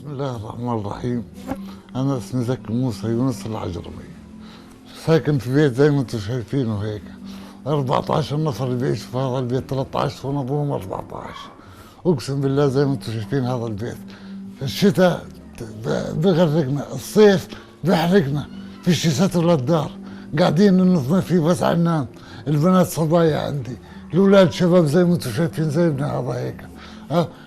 بسم الله الرحمن الرحيم. أنا اسمي زكي موسى يونس العجرمي، ساكن في بيت زي ما انتم شايفينه هيك. 14 نفر بيعيشوا في هذا البيت، 13 ونظوم 14. أقسم بالله زي ما انتم شايفين هذا البيت. الشتاء بغرقنا، الصيف بيحرقنا، فيش ستر للدار، قاعدين ننظم فيه بس عنان. البنات صبايا عندي، الأولاد شباب زي ما انتم شايفين زي ابن هذا هيك.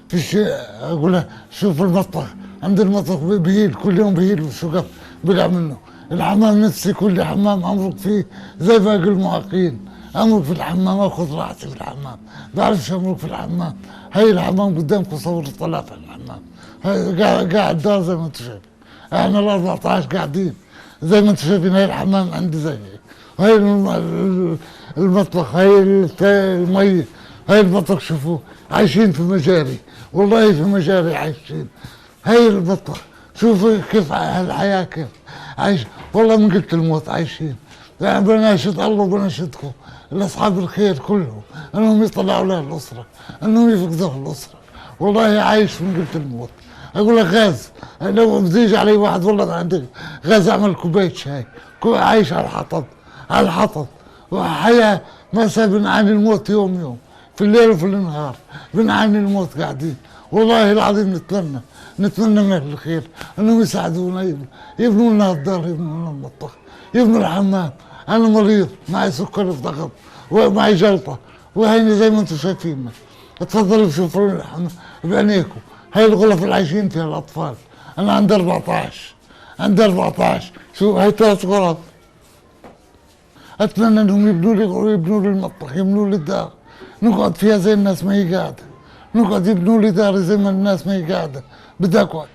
فيش أقول له شوف المطبخ، عند المطبخ بهيل كل يوم، بهيل وشقف بقع منه. الحمام نفسي كل حمام امرق فيه زي باقي المعاقين، امرق في الحمام، اخذ راحتي في الحمام، بعرفش امرق في الحمام. هاي الحمام قدامكم صور طلع في الحمام، هاي قاعد دار زي ما انتم شايفين. احنا ال 14 قاعدين زي ما انتم شايفين. هاي الحمام عندي زي هيك، هاي المطبخ، هاي المي، هاي المطبخ. شوفوا عايشين في مجاري، والله في مجاري عايشين. هاي المطبخ، شوفوا كيف الحياة كيف عايش، والله من قلة الموت عايشين. يعني بناشد الله وبناشدكم لاصحاب الخير كلهم انهم يطلعوا لها الاسره، انهم يفقدوا الاسره. والله عايش من قلة الموت. اقول لك غاز، لو بزيج علي واحد والله عندك غاز اعمل كوبايه شاي، عايش على الحطب، على الحطب. وحياه ما بنعاني الموت يوم يوم، في الليل وفي النهار بنعاني الموت قاعدين. والله العظيم نتمنى من اهل الخير انهم يساعدونا، يبنوا لنا الدار، يبنوا لنا المطبخ، يبنوا الحمام. انا مريض، معي سكر في ضغط ومعي جلطه، وهيني زي ما انتم شايفين. تفضلوا شوفوا الحمام بعينيكم. هاي الغرف اللي عايشين فيها الاطفال. انا عندي 14، عندي 14. شوف هاي 3 غرف. اتمنى انهم يبنوا لي المطبخ، يبنوا لي الدار، نقعد فيها زي الناس ما هي قاعده، نقعد يبنوا لي داري زي ما الناس ما هي قاعده. بدي اقعد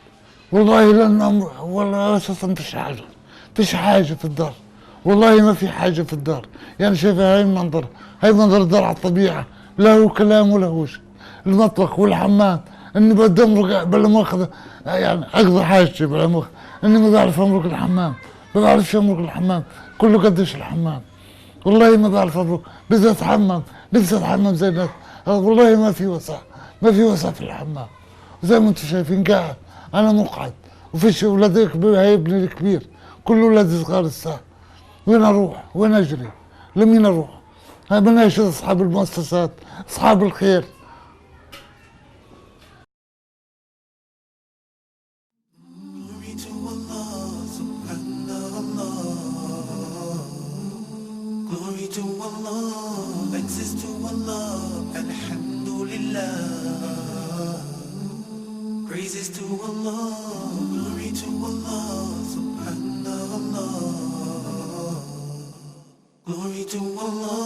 والله، لان والله اساسا فيش حاجه في الدار، والله ما في حاجه في الدار. يعني شايفه هاي المنظر، هاي منظر الدار على الطبيعه، لا هو كلام ولا هو شيء. المطبخ والحمام اني بدي امرق بلا مؤاخذه، يعني اقضي حاجتي بلا مؤاخذه، اني ما بعرف امرق الحمام، ما بعرفش امرق الحمام. كله قديش الحمام، والله ما بعرف امرق. بدي اتحمم، نفسي اتحمم زي الناس، والله ما في وسع، ما في وسع في الحمام. زي ما انتم شايفين قاعد انا مقعد، وفيش اولادي كبير، هي ابني الكبير، كل اولادي صغار الساعه. وين اروح؟ وين اجري؟ لمين اروح؟ هاي بناشد اصحاب المؤسسات، اصحاب الخير. Glory to Allah, thanks to Allah, Alhamdulillah. Praises to Allah, glory to Allah, Subhanallah. Glory to Allah.